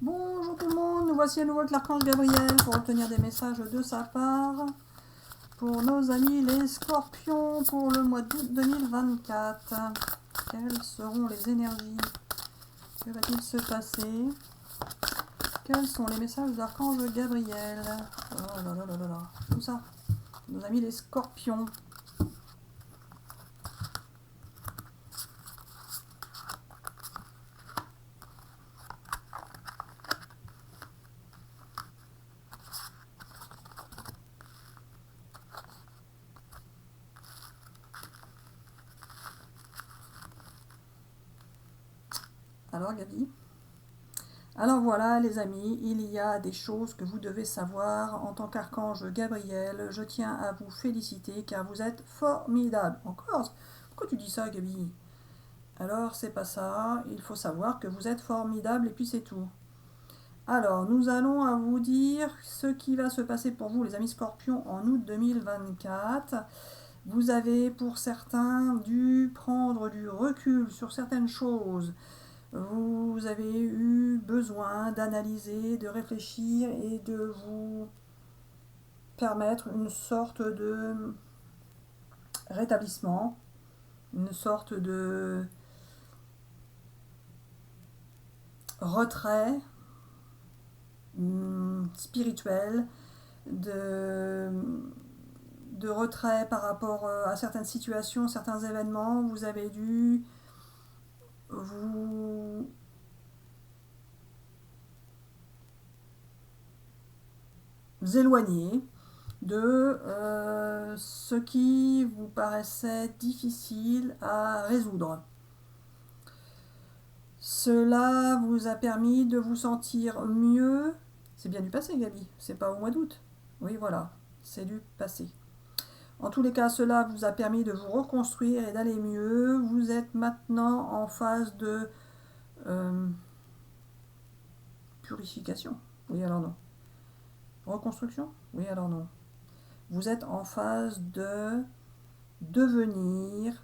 Bonjour tout le monde, nous voici à nouveau avec l'archange Gabriel pour obtenir des messages de sa part pour nos amis les scorpions pour le mois d'août 2024. Quelles seront les énergies? Que va-t-il se passer? Quels sont les messages de l'archange Gabriel? Oh là là là là là, tout ça. Nos amis les scorpions. Alors Gabi? Alors voilà les amis, il y a des choses que vous devez savoir en tant qu'archange Gabriel. Je tiens à vous féliciter car vous êtes formidable. Encore? Pourquoi tu dis ça Gabi? Alors c'est pas ça, il faut savoir que vous êtes formidable et puis c'est tout. Alors nous allons à vous dire ce qui va se passer pour vous les amis scorpions en août 2024. Vous avez pour certains dû prendre du recul sur certaines choses. Vous avez eu besoin d'analyser, de réfléchir et de vous permettre une sorte de rétablissement, une sorte de retrait spirituel, de, de retrait par rapport à certaines situations, certains événements. Vous avez dû vous éloigner de ce qui vous paraissait difficile à résoudre. Cela vous a permis de vous sentir mieux. C'est bien du passé, Gabi. C'est pas au mois d'août. Oui, voilà. C'est du passé. En tous les cas, cela vous a permis de vous reconstruire et d'aller mieux. Vous êtes maintenant en phase de euh, purification. Oui, alors non. Reconstruction? Oui, alors non. Vous êtes en phase de devenir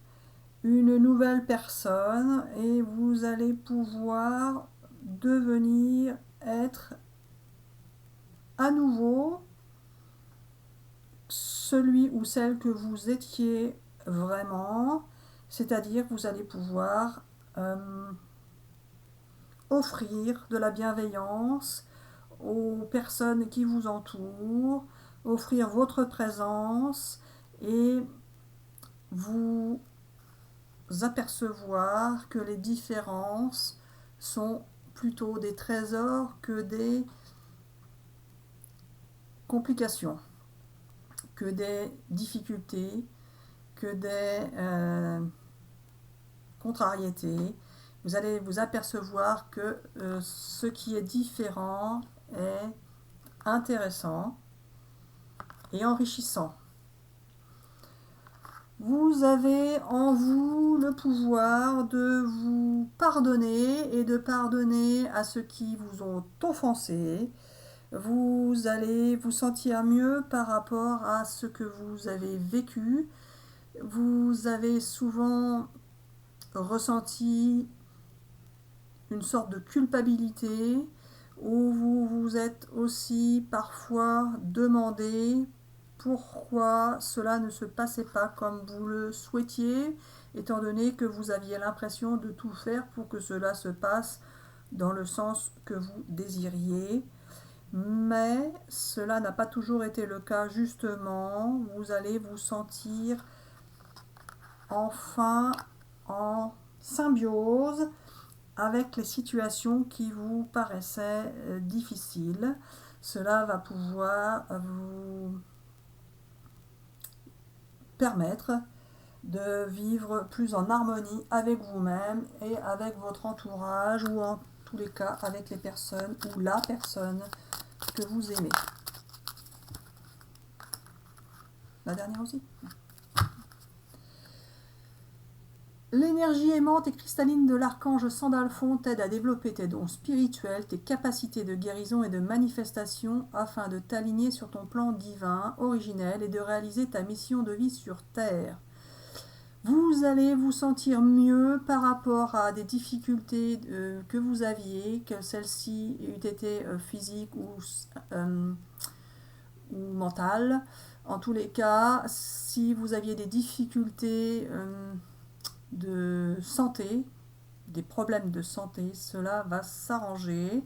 une nouvelle personne et vous allez pouvoir devenir être à nouveau celui ou celle que vous étiez vraiment, c'est-à-dire que vous allez pouvoir offrir de la bienveillance aux personnes qui vous entourent, offrir votre présence et vous apercevoir que les différences sont plutôt des trésors que des complications, que des difficultés, que des contrariétés. Vous allez vous apercevoir que ce qui est différent est intéressant et enrichissant. Vous avez en vous le pouvoir de vous pardonner et de pardonner à ceux qui vous ont offensé. Vous allez vous sentir mieux par rapport à ce que vous avez vécu. Vous avez souvent ressenti une sorte de culpabilité où vous vous êtes aussi parfois demandé pourquoi cela ne se passait pas comme vous le souhaitiez, étant donné que vous aviez l'impression de tout faire pour que cela se passe dans le sens que vous désiriez. Mais cela n'a pas toujours été le cas, justement. Vous allez vous sentir enfin en symbiose avec les situations qui vous paraissaient difficiles. Cela va pouvoir vous permettre de vivre plus en harmonie avec vous-même et avec votre entourage ou en tous les cas avec les personnes ou la personne que vous aimez. La dernière aussi. L'énergie aimante et cristalline de l'archange Sandalphon t'aide à développer tes dons spirituels, tes capacités de guérison et de manifestation afin de t'aligner sur ton plan divin, originel et de réaliser ta mission de vie sur Terre. Vous allez vous sentir mieux par rapport à des difficultés que vous aviez, que celles-ci aient été physiques euh, ou mentales. En tous les cas, si vous aviez des difficultés de santé, des problèmes de santé, cela va s'arranger.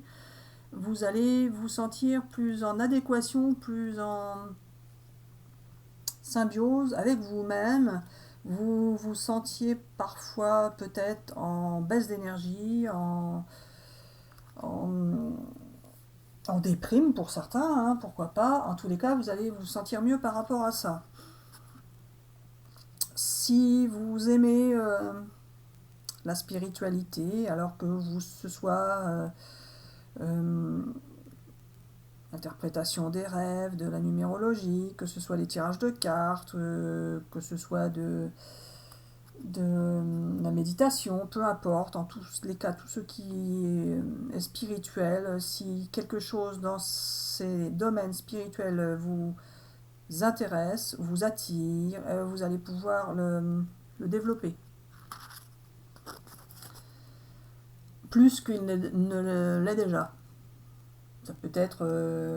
Vous allez vous sentir plus en adéquation, plus en symbiose avec vous-même. Vous vous sentiez parfois peut-être en baisse d'énergie, en, en déprime pour certains, hein, pourquoi pas. En tous les cas, vous allez vous sentir mieux par rapport à ça. Si vous aimez la spiritualité, alors que ce soit euh, interprétation des rêves, de la numérologie, que ce soit des tirages de cartes, que ce soit de la méditation, peu importe, en tous les cas, tout ce qui est spirituel, si quelque chose dans ces domaines spirituels vous intéresse, vous attire, vous allez pouvoir le développer. Plus qu'il ne l'est déjà. Ça peut être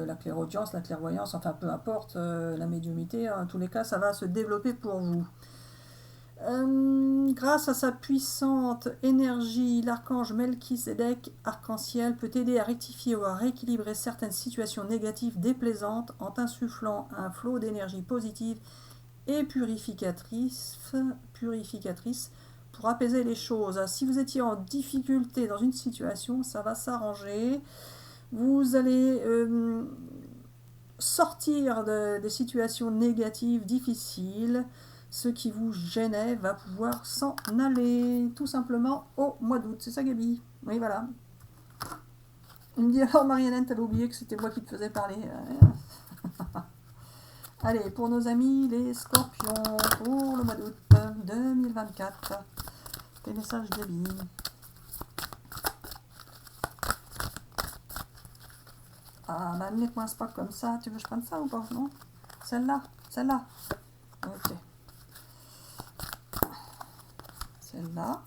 la clairaudience, la clairvoyance, enfin peu importe, la médiumnité, en tous les cas, ça va se développer pour vous. Grâce à sa puissante énergie, l'archange Melchisédek, arc-en-ciel, peut aider à rectifier ou à rééquilibrer certaines situations négatives déplaisantes en insufflant un flot d'énergie positive et purificatrice pour apaiser les choses. Si vous étiez en difficulté dans une situation, ça va s'arranger. Vous allez sortir des situations négatives, difficiles. Ce qui vous gênait va pouvoir s'en aller, tout simplement, au mois d'août. C'est ça, Gabi? Oui, voilà. Il me dit, alors, Marianne, t'avais oublié que c'était moi qui te faisais parler. Allez, pour nos amis, les scorpions, pour le mois d'août 2024. Tes messages, Gabi. Ah, bah, ne les coince pas comme ça. Tu veux que je prenne ça ou pas? Non? Celle-là? Celle-là? Ok. Celle-là.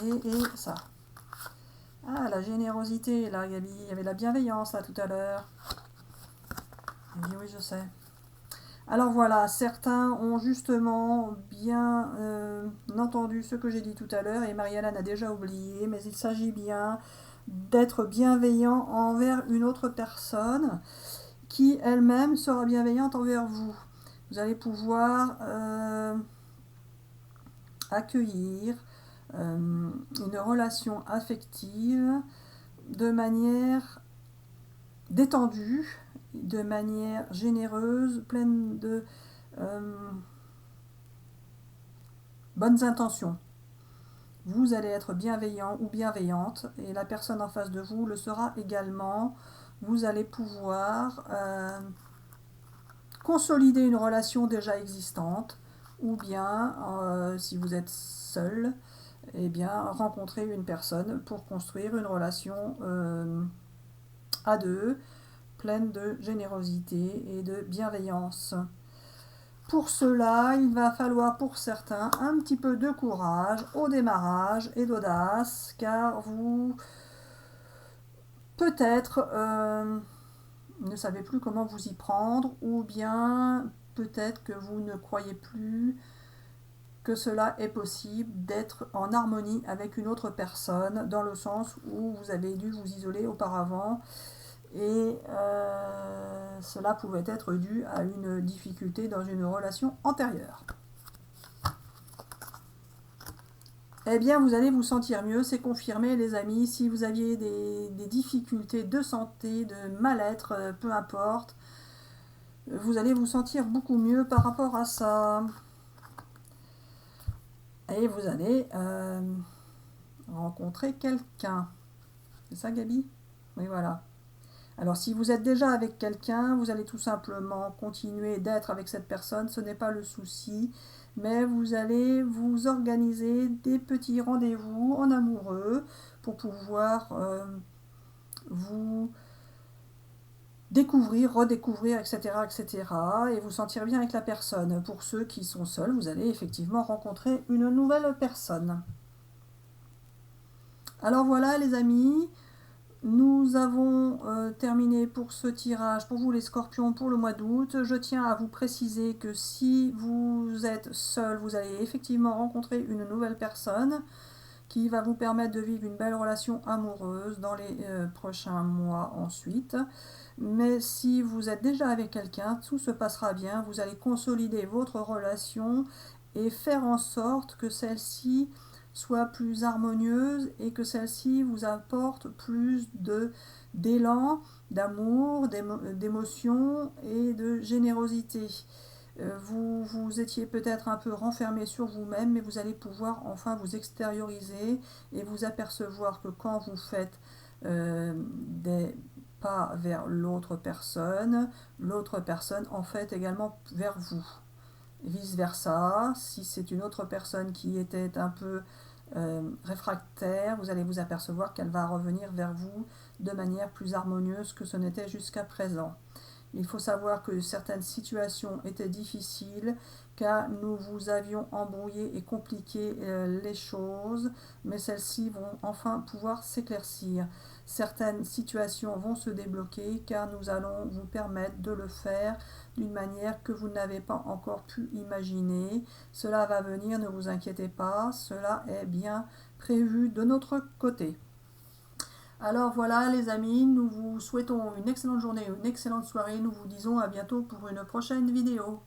Et ça. Ah, la générosité, là, Gabi. Il y avait la bienveillance, là, tout à l'heure. Oui, oui, je sais. Alors voilà, certains ont justement bien entendu ce que j'ai dit tout à l'heure, et Marianne a déjà oublié, mais il s'agit bien d'être bienveillant envers une autre personne qui elle-même sera bienveillante envers vous. Vous allez pouvoir accueillir une relation affective de manière détendue, de manière généreuse, pleine de bonnes intentions. Vous allez être bienveillant ou bienveillante et la personne en face de vous le sera également. Vous allez pouvoir consolider une relation déjà existante ou bien, si vous êtes seul, eh bien, rencontrer une personne pour construire une relation à deux, pleine de générosité et de bienveillance. Pour cela, il va falloir pour certains un petit peu de courage au démarrage et d'audace, car vous, peut-être, ne savez plus comment vous y prendre, ou bien peut-être que vous ne croyez plus que cela est possible d'être en harmonie avec une autre personne, dans le sens où vous avez dû vous isoler auparavant et cela pouvait être dû à une difficulté dans une relation antérieure. Eh bien, vous allez vous sentir mieux, c'est confirmé, les amis. Si vous aviez des difficultés de santé, de mal-être, peu importe, vous allez vous sentir beaucoup mieux par rapport à ça. Et vous allez rencontrer quelqu'un. C'est ça, Gabi? Oui, voilà. Alors si vous êtes déjà avec quelqu'un, vous allez tout simplement continuer d'être avec cette personne, ce n'est pas le souci, mais vous allez vous organiser des petits rendez-vous en amoureux pour pouvoir vous découvrir, redécouvrir, etc., etc., et vous sentir bien avec la personne. Pour ceux qui sont seuls, vous allez effectivement rencontrer une nouvelle personne. Alors voilà les amis, nous avons terminé pour ce tirage pour vous les scorpions pour le mois d'août. Je tiens à vous préciser que si vous êtes seul, vous allez effectivement rencontrer une nouvelle personne qui va vous permettre de vivre une belle relation amoureuse dans les prochains mois ensuite. Mais si vous êtes déjà avec quelqu'un, tout se passera bien. Vous allez consolider votre relation et faire en sorte que celle-ci soit plus harmonieuse et que celle-ci vous apporte plus d'élan, d'amour, d'émotion et de générosité. Vous étiez peut-être un peu renfermé sur vous-même, mais vous allez pouvoir enfin vous extérioriser et vous apercevoir que quand vous faites des pas vers l'autre personne en fait également vers vous. Vice versa, si c'est une autre personne qui était un peu réfractaire, vous allez vous apercevoir qu'elle va revenir vers vous de manière plus harmonieuse que ce n'était jusqu'à présent. Il faut savoir que certaines situations étaient difficiles car nous vous avions embrouillé et compliqué les choses, mais celles-ci vont enfin pouvoir s'éclaircir. Certaines situations vont se débloquer car nous allons vous permettre de le faire d'une manière que vous n'avez pas encore pu imaginer. Cela va venir, ne vous inquiétez pas, cela est bien prévu de notre côté. Alors voilà les amis, nous vous souhaitons une excellente journée, une excellente soirée. Nous vous disons à bientôt pour une prochaine vidéo.